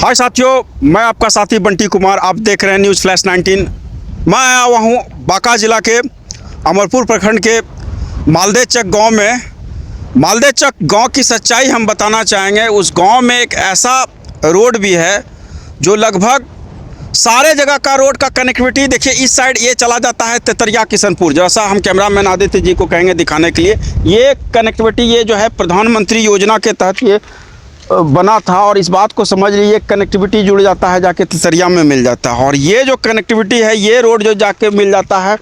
हाय साथियों, मैं आपका साथी बंटी कुमार। आप देख रहे हैं न्यूज़ फ्लैश 19। मैं आया हुआ हूँ बांका जिला के अमरपुर प्रखंड के मालदेचक गांव में। मालदेचक गांव की सच्चाई हम बताना चाहेंगे। उस गांव में एक ऐसा रोड भी है जो लगभग सारे जगह का रोड का कनेक्टिविटी देखिए, इस साइड ये चला जाता है तेतरिया किशनपुर। जैसा हम कैमरामैन आदित्य जी को कहेंगे दिखाने के लिए, ये कनेक्टिविटी ये जो है प्रधानमंत्री योजना के तहत ये बना था। और इस बात को समझ लीजिए, कनेक्टिविटी जुड़ जाता है जाके तेतरिया में मिल जाता है। और ये जो कनेक्टिविटी है, ये रोड जो जाके मिल जाता है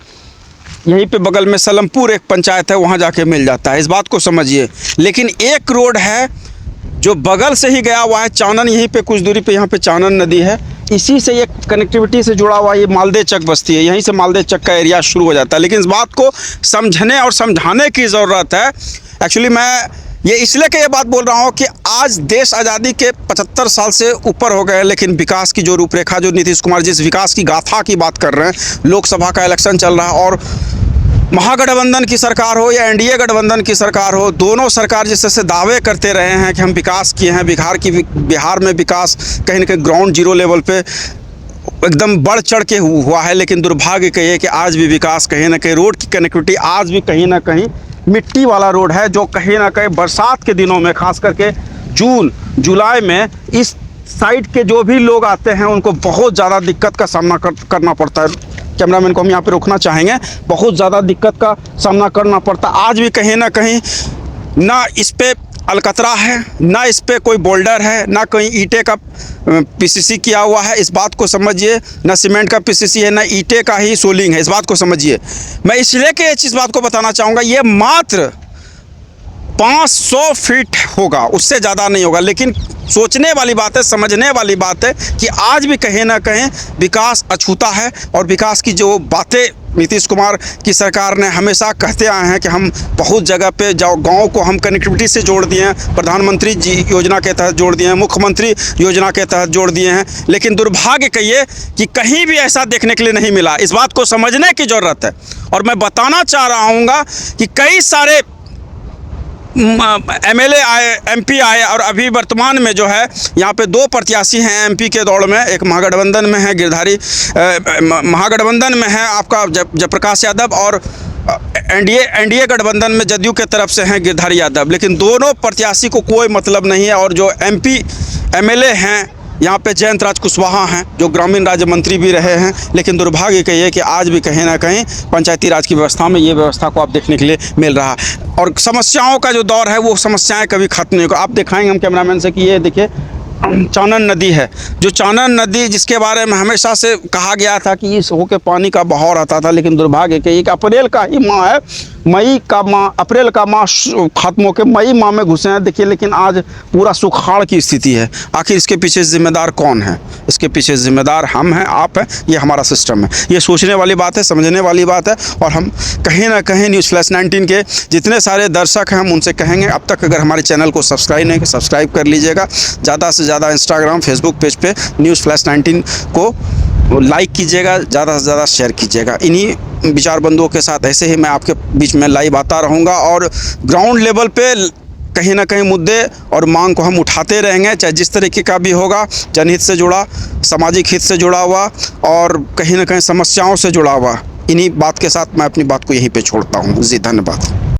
यहीं पे बगल में सलमपुर एक पंचायत है, वहाँ जाके मिल जाता है। इस बात को समझिए। लेकिन एक रोड है जो बगल से ही गया हुआ है, चानन, यहीं पे कुछ दूरी पे यहाँ पे चानन नदी है। इसी से ये कनेक्टिविटी से जुड़ा हुआ ये मालदेचक बस्ती है, यहीं से मालदेचक का एरिया शुरू हो जाता है। लेकिन इस बात को समझने और समझाने की ज़रूरत है। एक्चुअली मैं ये इसलिए कि ये बात बोल रहा हूँ कि आज देश आज़ादी के 75 साल से ऊपर हो गए हैं, लेकिन विकास की जो रूपरेखा, जो नीतीश कुमार जिस विकास की गाथा की बात कर रहे हैं, लोकसभा का इलेक्शन चल रहा है और महागठबंधन की सरकार हो या एनडीए गठबंधन की सरकार हो, दोनों सरकार जिससे दावे करते रहे हैं कि हम विकास किए हैं। बिहार में विकास कहीं ना कहीं ग्राउंड जीरो लेवल पे एकदम बढ़ चढ़ के हुआ है। लेकिन दुर्भाग्य का ये कि आज भी विकास कहीं ना कहीं, रोड की कनेक्टिविटी आज भी कहीं ना कहीं मिट्टी वाला रोड है, जो कहीं ना कहीं बरसात के दिनों में, खास करके जून जुलाई में, इस साइड के जो भी लोग आते हैं उनको बहुत ज़्यादा दिक्कत का सामना करना पड़ता है। कैमरामैन को हम यहाँ पे रोकना चाहेंगे। बहुत ज़्यादा दिक्कत का सामना करना पड़ता। आज भी कहीं ना कहीं ना इस पे अलकतरा है, ना इस पे कोई बोल्डर है, ना कहीं ईंटे का पीसीसी किया हुआ है। इस बात को समझिए। ना सीमेंट का पीसीसी है, ना ईंटे का ही सोलिंग है। इस बात को समझिए। मैं इसलिए कि इस बात को बताना चाहूँगा, ये मात्र 500 फीट होगा, उससे ज़्यादा नहीं होगा। लेकिन सोचने वाली बात है, समझने वाली बात है कि आज भी कहीं ना कहीं विकास अछूता है। और विकास की जो बातें नीतीश कुमार की सरकार ने हमेशा कहते आए हैं कि हम बहुत जगह पे गाँव को हम कनेक्टिविटी से जोड़ दिए हैं, प्रधानमंत्री जी योजना के तहत जोड़ दिए हैं, मुख्यमंत्री योजना के तहत जोड़ दिए हैं। लेकिन दुर्भाग्य कहिए कि कहीं भी ऐसा देखने के लिए नहीं मिला। इस बात को समझने की ज़रूरत है। और मैं बताना चाह रहा हूँ कि कई सारे एमएलए आए, एमपी आए, और अभी वर्तमान में जो है यहाँ पे 2 प्रत्याशी हैं एमपी के दौड़ में। एक महागठबंधन में है गिरधारी, महागठबंधन में है आपका जयप्रकाश यादव, और एनडीए गठबंधन में जदयू के तरफ से हैं गिरधारी यादव। लेकिन दोनों प्रत्याशी को कोई मतलब नहीं है। और जो एमपी एमएलए हैं यहाँ पे जयंत राज कुशवाहा हैं, जो ग्रामीण राज्य मंत्री भी रहे हैं। लेकिन दुर्भाग्य का ये कि आज भी कहीं ना कहीं पंचायती राज की व्यवस्था में ये व्यवस्था को आप देखने के लिए मिल रहा है। और समस्याओं का जो दौर है, वो समस्याएं कभी खत्म नहीं होगा। आप दिखाएंगे हम कैमरामैन से कि ये देखिए चानन नदी है, जो चानन नदी जिसके बारे में हमेशा से कहा गया था कि इस होके पानी का बहाव रहता था। लेकिन दुर्भाग्य के एक अप्रैल का ही माह है, मई का माह, अप्रैल का माह खत्म होकर मई माह में घुसे हैं देखिए। लेकिन आज पूरा सुखाड़ की स्थिति है। आखिर इसके पीछे जिम्मेदार कौन है? इसके पीछे जिम्मेदार हम हैं, आप हैं, ये हमारा सिस्टम है। ये सोचने वाली बात है, समझने वाली बात है। और हम कहीं ना कहीं न्यूज़ फ्लैश 19 के जितने सारे दर्शक हैं, हम उनसे कहेंगे, अब तक अगर हमारे चैनल को सब्सक्राइब नहीं, सब्सक्राइब कर लीजिएगा। ज़्यादा से ज़्यादा इंस्टाग्राम, फेसबुक पेज पे न्यूज़ फ्लैश 19 को लाइक कीजिएगा, ज़्यादा से ज़्यादा शेयर कीजिएगा। इन्हीं विचार बंधुओं के साथ ऐसे ही मैं आपके बीच में लाइव आता रहूँगा। और ग्राउंड लेवल पे कहीं ना कहीं मुद्दे और मांग को हम उठाते रहेंगे, चाहे जिस तरीके का भी होगा, जनहित से जुड़ा, सामाजिक हित से जुड़ा हुआ, और कहीं ना कहीं समस्याओं से जुड़ा हुआ। इन्हीं बात के साथ मैं अपनी बात को यहीं पे छोड़ता हूँ जी। धन्यवाद।